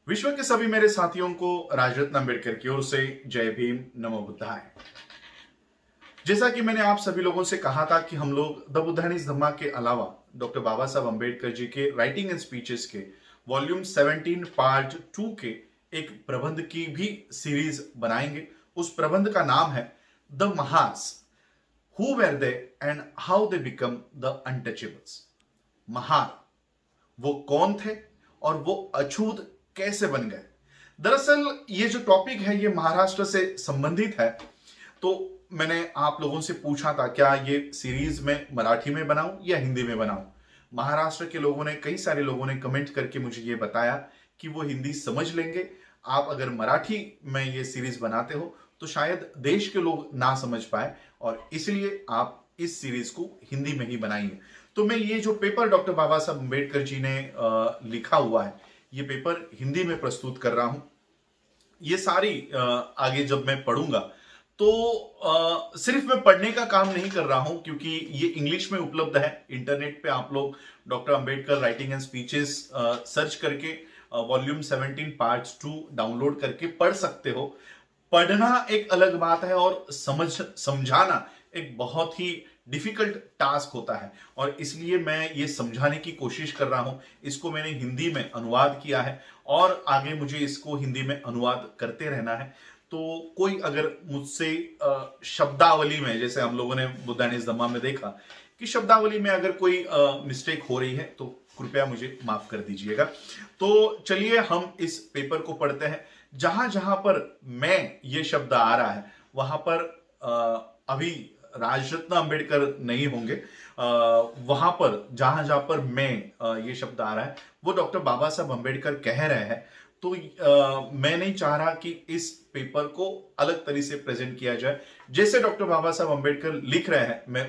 विश्व के सभी मेरे साथियों को राजरत्न अम्बेडकर की ओर से जय भीम, नमो बुद्धाय। जैसा कि मैंने आप सभी लोगों से कहा था कि हम लोग द बुद्धानिस धम्मा के अलावा डॉक्टर बाबा साहब अम्बेडकर जी के राइटिंग एंड स्पीचेस के वॉल्यूम 17 पार्ट 2 के एक प्रबंध की भी सीरीज बनाएंगे। उस प्रबंध का नाम है the Mahars, who were they and how they become the untouchables. Mahar वो कौन थे और वो अछूत कैसे बन गए। दरअसल ये जो टॉपिक है ये महाराष्ट्र से संबंधित है। तो मैंने आप लोगों से पूछा था क्या ये सीरीज में मराठी में बनाऊं या हिंदी में बनाऊं। महाराष्ट्र के लोगों ने, कई सारे लोगों ने कमेंट करके मुझे ये बताया कि वो हिंदी समझ लेंगे। आप अगर मराठी में ये सीरीज बनाते हो तो शायद देश के लोग ना समझ पाए, और इसलिए आप इस सीरीज को हिंदी में ही बनाइए। तो मैं ये जो पेपर डॉक्टर बाबा साहब अम्बेडकर जी ने लिखा हुआ है, ये पेपर हिंदी में प्रस्तुत कर रहा हूं। ये सारी आगे जब मैं पढ़ूंगा तो सिर्फ मैं पढ़ने का काम नहीं कर रहा हूं, क्योंकि ये इंग्लिश में उपलब्ध है। इंटरनेट पे आप लोग doctor Ambedkar writing and speeches search करके वॉल्यूम 17 पार्ट 2 डाउनलोड करके पढ़ सकते हो। पढ़ना एक अलग बात है और समझाना एक बहुत ही डिफिकल्ट टास्क होता है, और इसलिए मैं ये समझाने की कोशिश कर रहा हूं। इसको मैंने हिंदी में अनुवाद किया है और आगे मुझे इसको हिंदी में अनुवाद करते रहना है। तो कोई अगर मुझसे शब्दावली में, जैसे हम लोगों ने बुद्धानिस धम्मा में देखा कि शब्दावली में अगर कोई मिस्टेक हो रही है तो कृपया मुझे माफ कर दीजिएगा। तो चलिए हम इस पेपर को पढ़ते हैं। जहां जहां पर मैं ये शब्द आ रहा है वहां पर अभी राजरत्न अम्बेडकर नहीं होंगे। वहां पर जहां जहां पर मैं ये शब्द आ रहा है वो डॉक्टर बाबा साहब अम्बेडकर कह रहे हैं। तो मैं नहीं चाह रहा कि इस पेपर को अलग तरीके से प्रेजेंट किया जाए। जैसे डॉक्टर बाबा साहब अम्बेडकर लिख रहे हैं मैं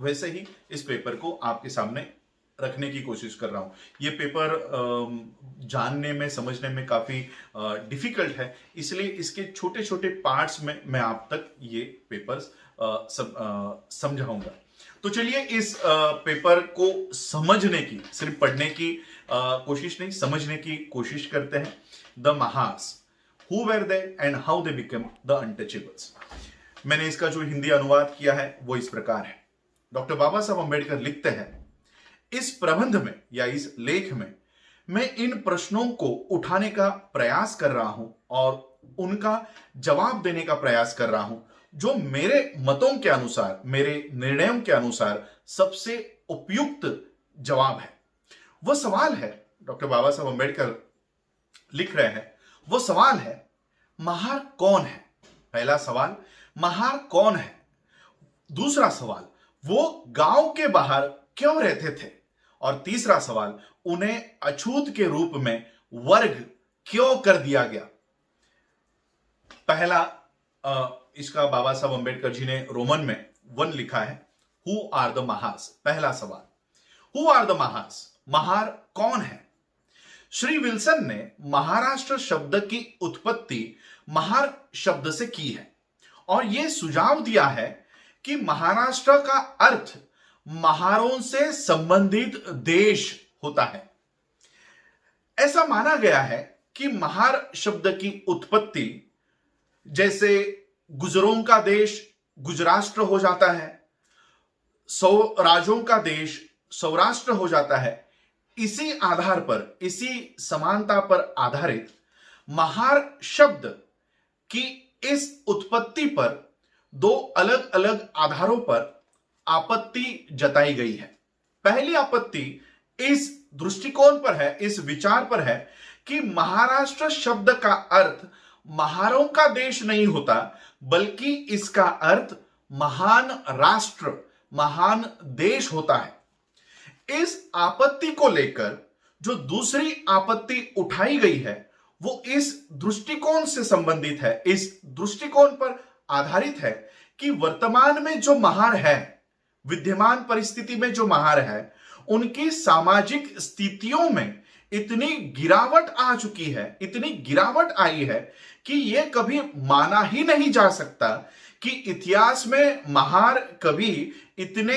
वैसे ही इस पेपर को आपके सामने रखने की कोशिश कर रहा हूं। ये पेपर जानने में, समझने में काफी डिफिकल्ट है, इसलिए इसके छोटे छोटे पार्ट्स में मैं आप तक ये पेपर्स समझाऊंगा। तो चलिए इस पेपर को समझने की, सिर्फ पढ़ने की कोशिश नहीं, समझने की कोशिश करते हैं। The Mahars, who were they and how they become the untouchables. मैंने इसका जो हिंदी अनुवाद किया है वो इस प्रकार है। डॉक्टर बाबा साहब अम्बेडकर लिखते हैं, इस प्रबंध में या इस लेख में मैं इन प्रश्नों को उठाने का प्रयास कर रहा हूं और उनका जवाब देने का प्रयास कर रहा हूं जो मेरे मतों के अनुसार, मेरे निर्णयों के अनुसार सबसे उपयुक्त जवाब है। वह सवाल है, डॉक्टर बाबा साहब अम्बेडकर लिख रहे हैं, वो सवाल है महार कौन है। पहला सवाल, महार कौन है। दूसरा सवाल, वो गांव के बाहर क्यों रहते थे। और तीसरा सवाल, उन्हें अछूत के रूप में वर्ग क्यों कर दिया गया। पहला इसका बाबा साहब अम्बेडकर जी ने रोमन में 1 लिखा है, हु आर द महार्स। पहला सवाल, who are the Mahars, Mahar कौन है। श्री विल्सन ने महाराष्ट्र शब्द की उत्पत्ति महार शब्द से की है और यह सुझाव दिया है कि महाराष्ट्र का अर्थ महारों से संबंधित देश होता है। ऐसा माना गया है कि महार शब्द की उत्पत्ति, जैसे गुजरों का देश गुजराष्ट्र हो जाता है, सौराजों का देश सौराष्ट्र हो जाता है, इसी आधार पर, इसी समानता पर आधारित महार शब्द की इस उत्पत्ति पर 2 अलग अलग आधारों पर आपत्ति जताई गई है। पहली आपत्ति इस दृष्टिकोण पर है, इस विचार पर है कि महाराष्ट्र शब्द का अर्थ महारों का देश नहीं होता, बल्कि इसका अर्थ महान राष्ट्र, महान देश होता है। इस आपत्ति को लेकर जो दूसरी आपत्ति उठाई गई है वो इस दृष्टिकोण से संबंधित है, इस दृष्टिकोण पर आधारित है कि वर्तमान में जो महार है, विद्यमान परिस्थिति में जो महार है, उनकी सामाजिक स्थितियों में इतनी गिरावट आ चुकी है, इतनी गिरावट आई है कि यह कभी माना ही नहीं जा सकता कि इतिहास में महार कभी इतने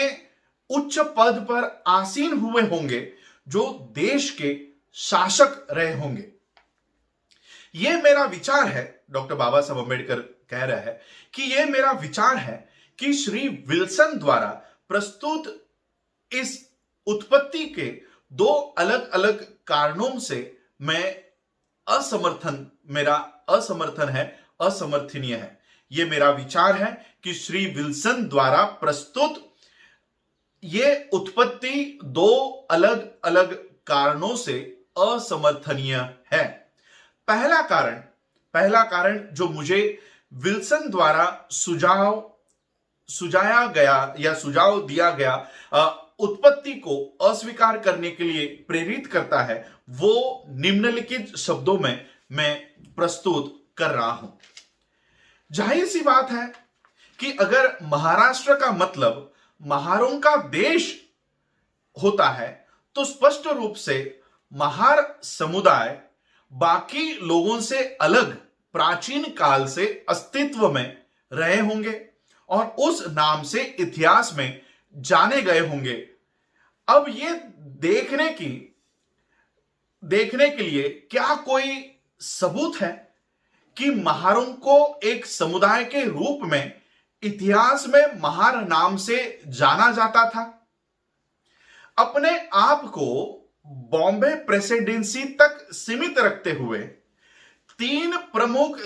उच्च पद पर आसीन हुए होंगे जो देश के शासक रहे होंगे। ये मेरा विचार है, डॉक्टर बाबा साहब अम्बेडकर कह रहा है कि ये मेरा विचार है कि श्री विल्सन द्वारा प्रस्तुत इस उत्पत्ति के दो अलग अलग कारणों से मेरा असमर्थन है, असमर्थनीय है। यह मेरा विचार है कि श्री विल्सन द्वारा प्रस्तुत ये उत्पत्ति दो अलग अलग कारणों से असमर्थनीय है। पहला कारण जो मुझे विल्सन द्वारा सुझाया गया या सुझाव दिया गया उत्पत्ति को अस्वीकार करने के लिए प्रेरित करता है, वो निम्नलिखित शब्दों में मैं प्रस्तुत कर रहा हूं। जाहिर सी बात है कि अगर महाराष्ट्र का मतलब महारों का देश होता है तो स्पष्ट रूप से महार समुदाय बाकी लोगों से अलग प्राचीन काल से अस्तित्व में रहे होंगे और उस नाम से इतिहास में जाने गए होंगे। अब ये देखने के लिए क्या कोई सबूत है कि महारों को एक समुदाय के रूप में इतिहास में महार नाम से जाना जाता था? अपने आप को बॉम्बे प्रेसिडेंसी तक सीमित रखते हुए तीन प्रमुख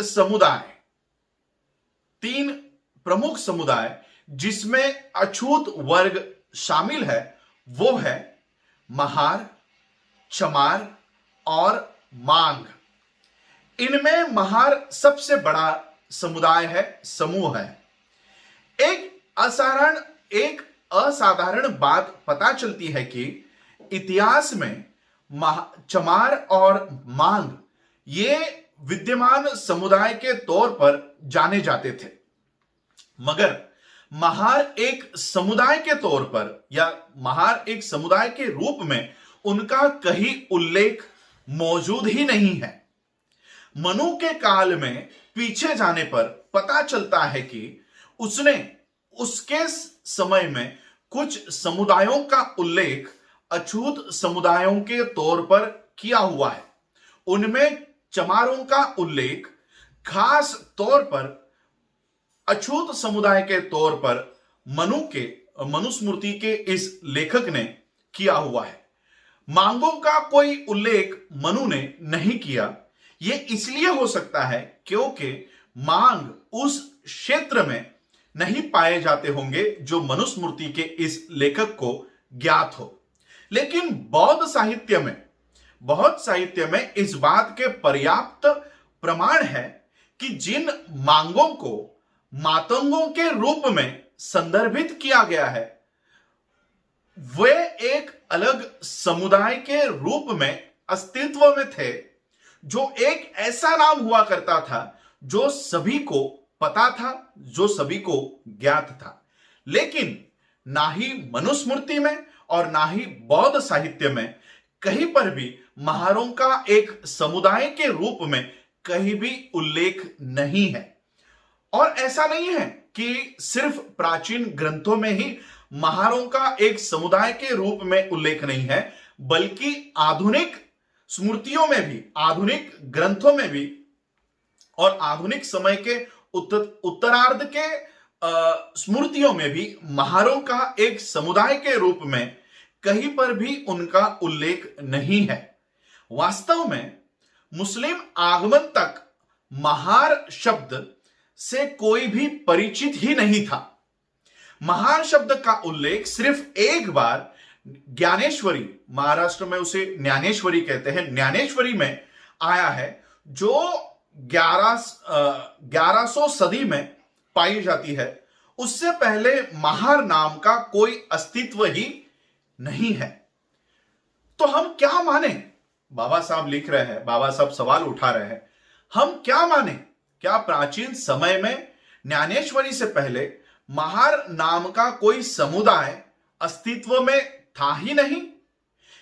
समुदाय जिसमें अछूत वर्ग शामिल है, वो है महार, चमार और मांग। इनमें महार सबसे बड़ा समुदाय है, समूह है। एक असाधारण बात पता चलती है कि इतिहास में चमार और मांग ये विद्यमान समुदाय के तौर पर जाने जाते थे, मगर महार एक समुदाय के तौर पर या महार एक समुदाय के रूप में उनका कहीं उल्लेख मौजूद ही नहीं है। मनु के काल में पीछे जाने पर पता चलता है कि उसके समय में कुछ समुदायों का उल्लेख अछूत समुदायों के तौर पर किया हुआ है। उनमें चमारों का उल्लेख खास तौर पर अछूत समुदाय के तौर पर मनुस्मृति के इस लेखक ने किया हुआ है। मांगों का कोई उल्लेख मनु ने नहीं किया। यह इसलिए हो सकता है क्योंकि मांग उस क्षेत्र में नहीं पाए जाते होंगे जो मनुस्मृति के इस लेखक को ज्ञात हो। लेकिन बौद्ध साहित्य में इस बात के पर्याप्त प्रमाण है कि जिन मांगों को मातंगों के रूप में संदर्भित किया गया है, वे एक अलग समुदाय के रूप में अस्तित्व में थे, जो एक ऐसा नाम हुआ करता था जो सभी को पता था, जो सभी को ज्ञात था। लेकिन ना ही मनुस्मृति में और ना ही बौद्ध साहित्य में कहीं पर भी महारों का एक समुदाय के रूप में कहीं भी उल्लेख नहीं है। और ऐसा नहीं है कि सिर्फ प्राचीन ग्रंथों में ही महारों का एक समुदाय के रूप में उल्लेख नहीं है, बल्कि आधुनिक स्मृतियों में भी, आधुनिक ग्रंथों में भी और आधुनिक समय के उत्तरार्ध के स्मृतियों में भी महारों का एक समुदाय के रूप में कहीं पर भी उनका उल्लेख नहीं है। वास्तव में मुस्लिम आगमन तक महार शब्द से कोई भी परिचित ही नहीं था। महार शब्द का उल्लेख सिर्फ एक बार ज्ञानेश्वरी, महाराष्ट्र में उसे ज्ञानेश्वरी कहते हैं, ज्ञानेश्वरी में आया है, जो 1100 सदी में पाई जाती है। उससे पहले महार नाम का कोई अस्तित्व ही नहीं है। तो हम क्या माने? बाबा साहब लिख रहे हैं, बाबा साहब सवाल उठा रहे हैं, हम क्या माने? क्या प्राचीन समय में ज्ञानेश्वरी से पहले महार नाम का कोई समुदाय अस्तित्व में था ही नहीं?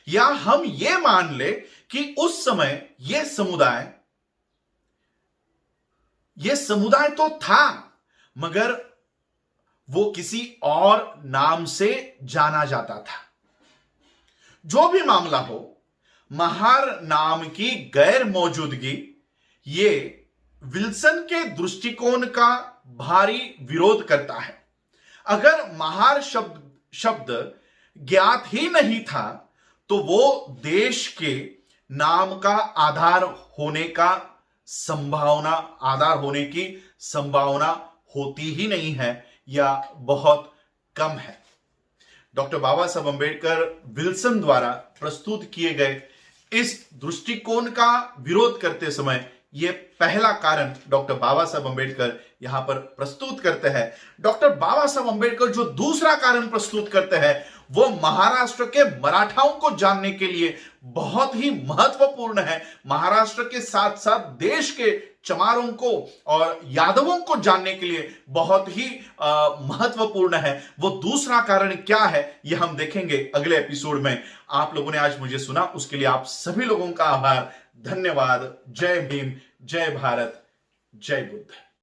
या हम ये मान ले कि उस समय यह समुदाय तो था, मगर वो किसी और नाम से जाना जाता था। जो भी मामला हो, महार नाम की गैर मौजूदगी ये विल्सन के दृष्टिकोण का भारी विरोध करता है। अगर महार शब्द ज्ञात ही नहीं था तो वो देश के नाम का आधार होने की संभावना होती ही नहीं है या बहुत कम है। डॉक्टर बाबा साहब अंबेडकर विल्सन द्वारा प्रस्तुत किए गए इस दृष्टिकोण का विरोध करते समय यह पहला कारण डॉक्टर बाबा साहब अंबेडकर यहां पर प्रस्तुत करते हैं। डॉक्टर बाबा साहब अंबेडकर जो दूसरा कारण प्रस्तुत करते हैं वो महाराष्ट्र के मराठाओं को जानने के लिए बहुत ही महत्वपूर्ण है। महाराष्ट्र के साथ साथ देश के चमारों को और यादवों को जानने के लिए बहुत ही महत्वपूर्ण है। वो दूसरा कारण क्या है यह हम देखेंगे अगले एपिसोड में। आप लोगों ने आज मुझे सुना उसके लिए आप सभी लोगों का आभार, धन्यवाद। जय भीम, जय भारत, जय बुद्ध।